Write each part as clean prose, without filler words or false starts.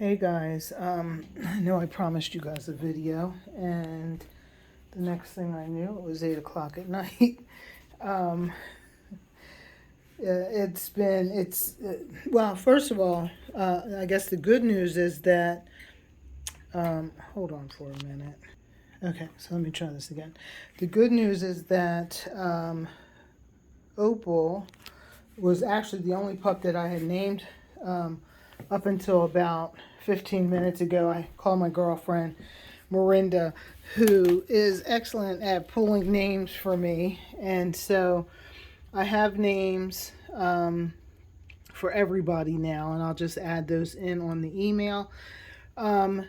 Hey guys, I know I promised you guys a video, and the next thing I knew, it was 8 o'clock at night. Um, well, first of all, I guess the good news is that, hold on for a minute. Okay, so let me try this again. The good news is that Opal was actually the only pup that I had named up until about 15 minutes ago. I called my girlfriend, Miranda, who is excellent at pulling names for me. And so I have names for everybody now, and I'll just add those in on the email. Of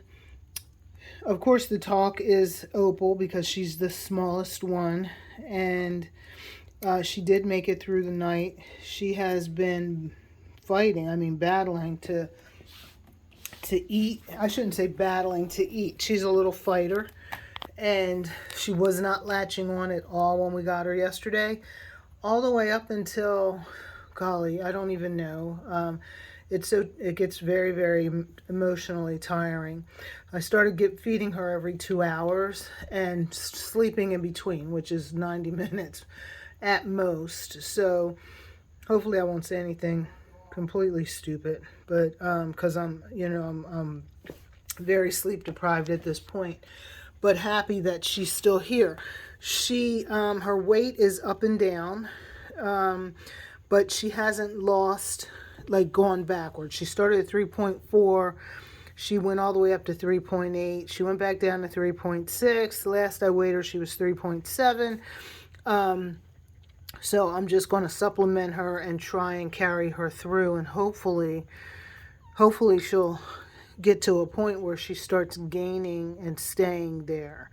course, the talk is Opal because she's the smallest one, and she did make it through the night. She has been battling to eat. I shouldn't say battling to eat. She's a little fighter, and she was not latching on at all when we got her yesterday, all the way up until, golly, I don't even know. It gets very, very emotionally tiring. I started feeding her every 2 hours and sleeping in between, which is 90 minutes at most. So hopefully I won't say anything completely stupid, but because I'm very sleep deprived at this point, but happy that she's still here. Her weight is up and down, but she hasn't lost, like, gone backwards. She started at 3.4. She went all the way up to 3.8. She went back down to 3.6. Last I weighed her, she was 3.7. So I'm just going to supplement her and try and carry her through, and hopefully she'll get to a point where she starts gaining and staying there.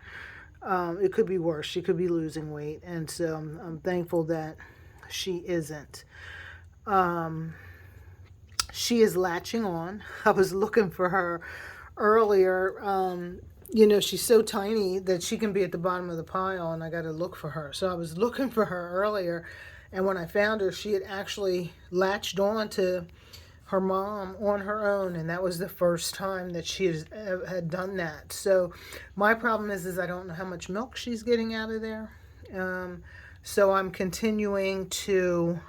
It could be worse. She could be losing weight, and so I'm thankful that she isn't. She is latching on. I was looking for her earlier. She's so tiny that she can be at the bottom of the pile, and I got to look for her. So I was looking for her earlier, and when I found her, she had actually latched on to her mom on her own, and that was the first time that she had done that. So my problem is I don't know how much milk she's getting out of there. So I'm continuing to,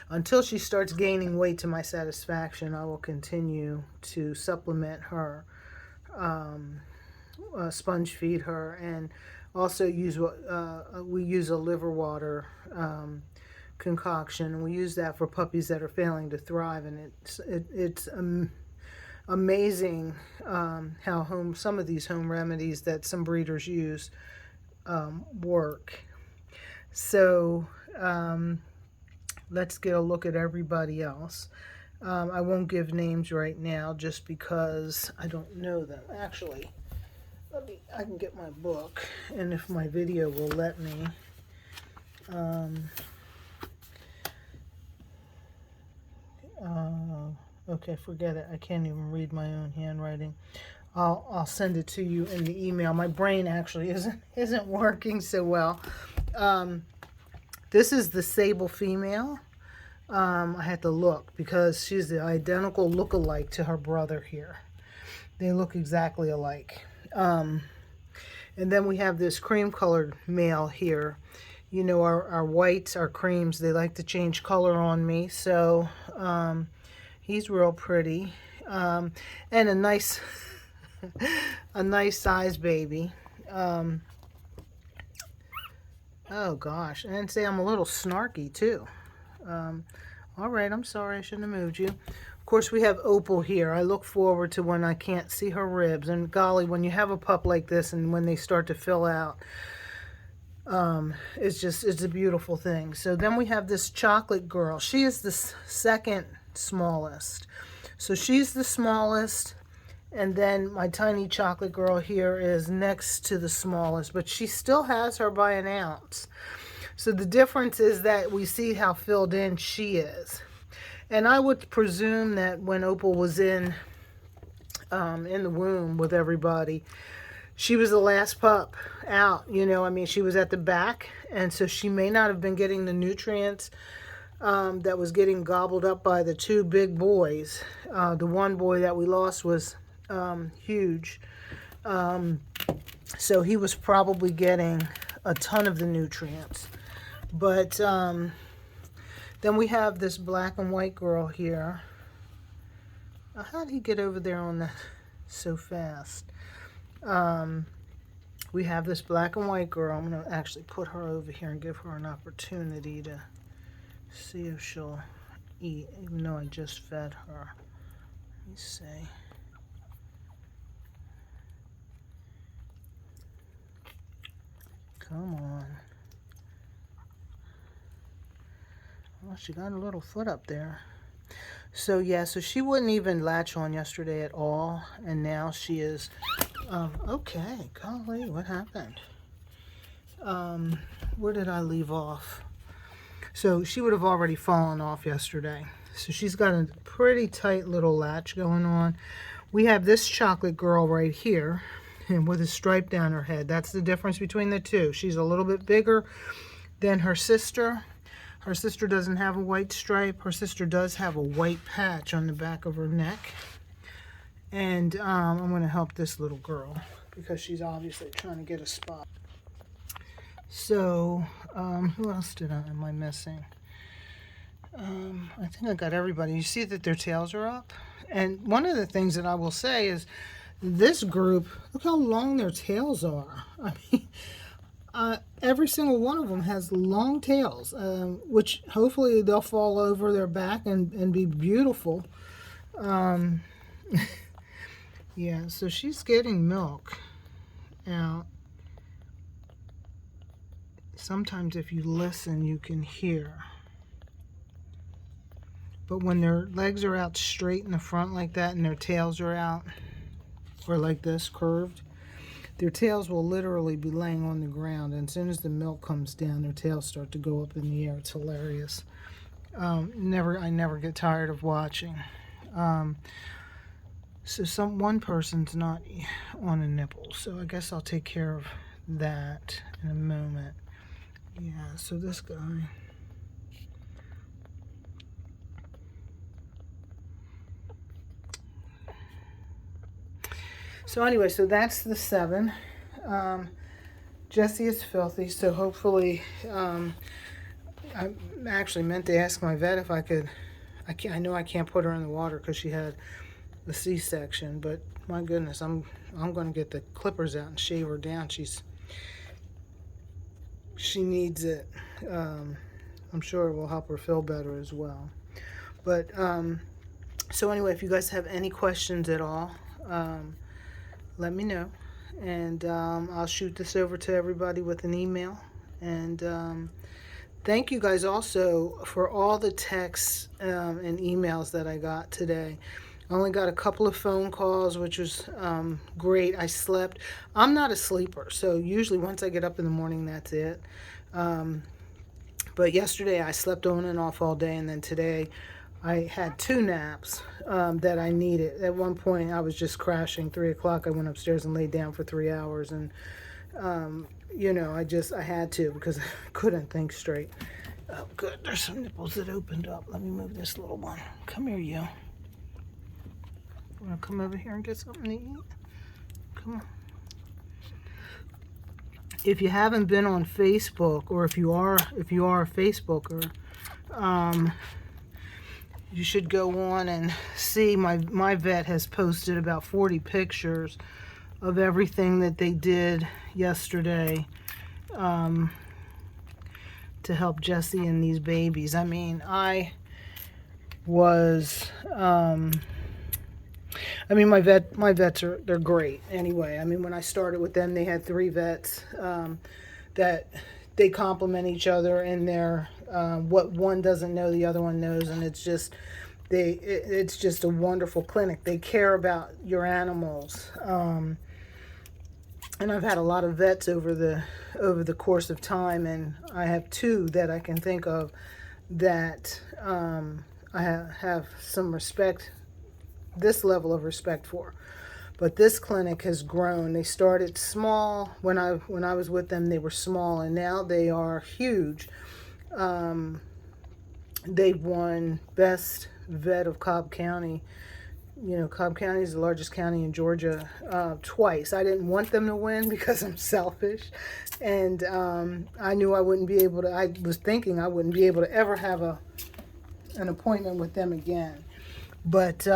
until she starts gaining weight to my satisfaction, I will continue to supplement her, sponge feed her, and also we use a liver water concoction. We use that for puppies that are failing to thrive, and it's amazing how some of these home remedies that some breeders use work. So let's get a look at everybody else. I won't give names right now just because I don't know them. Actually, I can get my book, and if my video will let me. Okay, forget it. I can't even read my own handwriting. I'll send it to you in the email. My brain actually isn't working so well. This is the sable female. I had to look because she's the identical look-alike to her brother here. They look exactly alike. And then we have this cream-colored male here. You know, our whites, our creams, they like to change color on me. So he's real pretty. And a nice, a nice size baby. Oh gosh, and say I'm a little snarky too. All right, I'm sorry, I shouldn't have moved you. Of course, we have Opal here. I look forward to when I can't see her ribs. And golly, when you have a pup like this and when they start to fill out, it's a beautiful thing. So then we have this chocolate girl. She is the second smallest. So she's the smallest, and then my tiny chocolate girl here is next to the smallest, but she still has her by an ounce. So the difference is that we see how filled in she is. And I would presume that when Opal was in the womb with everybody, she was the last pup out. She was at the back, and so she may not have been getting the nutrients that was getting gobbled up by the two big boys. The one boy that we lost was huge. So he was probably getting a ton of the nutrients. But then we have this black and white girl here. How did he get over there on that so fast? We have this black and white girl. I'm going to actually put her over here and give her an opportunity to see if she'll eat, even though I just fed her. Let me see. Come on. Well, she got a little foot up there. So yeah, so she wouldn't even latch on yesterday at all, and now she is. Okay, golly, what happened? Where did I leave off? So she would have already fallen off yesterday. So she's got a pretty tight little latch going on. We have this chocolate girl right here, and with a stripe down her head. That's the difference between the two. She's a little bit bigger than her sister. Her sister doesn't have a white stripe. Her sister does have a white patch on the back of her neck. And I'm going to help this little girl because she's obviously trying to get a spot. So, who else am I missing? I think I got everybody. You see that their tails are up? And one of the things that I will say is this group, look how long their tails are. I mean, every single one of them has long tails, which hopefully they'll fall over their back and be beautiful. Yeah, so she's getting milk out. Sometimes if you listen, you can hear. But when their legs are out straight in the front like that and their tails are out, or like this, curved, their tails will literally be laying on the ground. And as soon as the milk comes down, their tails start to go up in the air. It's hilarious. I never get tired of watching. So one person's not on a nipple, so I guess I'll take care of that in a moment. Yeah, so this guy. So anyway, so that's the 7. Jessie is filthy, so hopefully, I actually meant to ask my vet if I could. I know I can't put her in the water because she had the C-section, but my goodness, I'm going to get the clippers out and shave her down. She needs it. I'm sure it will help her feel better as well. But so anyway, if you guys have any questions at all, let me know, and I'll shoot this over to everybody with an email. And thank you guys also for all the texts and emails that I got today. I only got a couple of phone calls, which was great. I slept. I'm not a sleeper, so usually once I get up in the morning, that's it. But yesterday I slept on and off all day, and then today I had 2 naps that I needed. At one point I was just crashing. 3 o'clock I went upstairs and laid down for 3 hours, and you know, I had to because I couldn't think straight. Oh good, there's some nipples that opened up. Let me move this little one. Come here, you. Want to come over here and get something to eat? Come on. If you haven't been on Facebook, or if you are a Facebooker, you should go on and see my vet has posted about 40 pictures of everything that they did yesterday to help Jessie and these babies. I mean, my vets they're great anyway. I mean, when I started with them, they had 3 vets that they complement each other in their what one doesn't know, the other one knows, and it's just a wonderful clinic. They care about your animals. And I've had a lot of vets over the course of time, and I have 2 that I can think of that I have some respect, this level of respect for. But this clinic has grown. They started small. When I was with them, they were small, and now they are huge. They won Best Vet of Cobb County. You know, Cobb County is the largest county in Georgia, twice. I didn't want them to win because I'm selfish. And I knew I wouldn't be able to, I was thinking I wouldn't be able to ever have an appointment with them again. But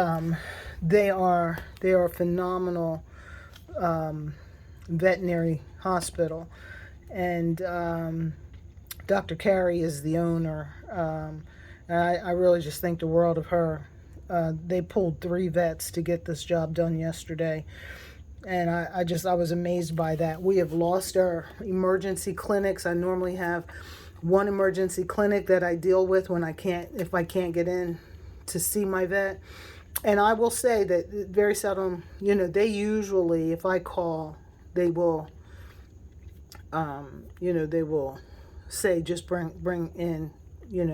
they are a phenomenal veterinary hospital. And Dr. Carey is the owner. I really just think the world of her. They pulled 3 vets to get this job done yesterday. And I was amazed by that. We have lost our emergency clinics. I normally have one emergency clinic that I deal with when if I can't get in to see my vet. And I will say that very seldom, you know, they usually, if I call, they will, they will say, just bring in,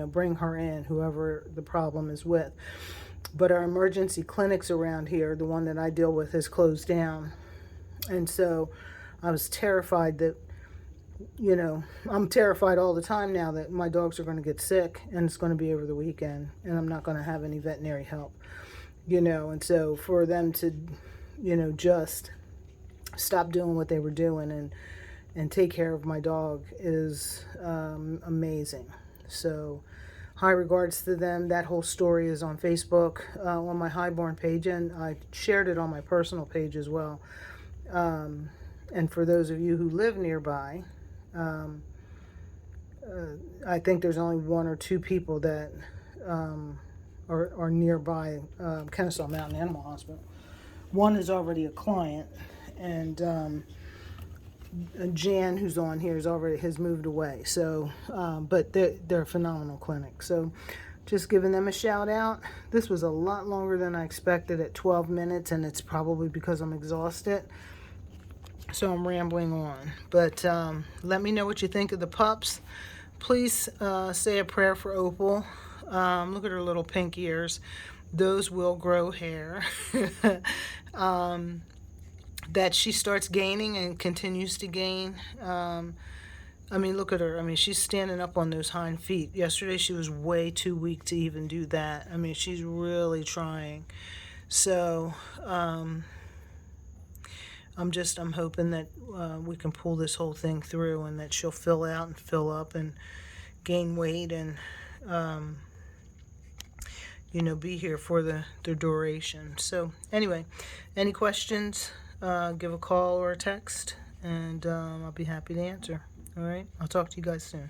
bring her in, whoever the problem is with. But our emergency clinics around here, the one that I deal with, is closed down. And so I was terrified that, I'm terrified all the time now that my dogs are going to get sick and it's going to be over the weekend and I'm not going to have any veterinary help, And so for them to, just stop doing what they were doing and take care of my dog is amazing. So high regards to them. That whole story is on Facebook, on my Highborn page, and I shared it on my personal page as well. And for those of you who live nearby, I think there's only 1 or 2 people that are nearby Kennesaw Mountain Animal Hospital. One is already a client, and Jan, who's on here, has moved away. So, but they're a phenomenal clinic. So, just giving them a shout out. This was a lot longer than I expected at 12 minutes, and it's probably because I'm exhausted. So I'm rambling on. But let me know what you think of the pups. Please say a prayer for Opal. Look at her little pink ears. Those will grow hair. That she starts gaining and continues to gain. Look at her. She's standing up on those hind feet. Yesterday she was way too weak to even do that. She's really trying. So I'm hoping that we can pull this whole thing through and that she'll fill out and fill up and gain weight and be here for the duration. So anyway, any questions, give a call or a text, and I'll be happy to answer. All right, I'll talk to you guys soon.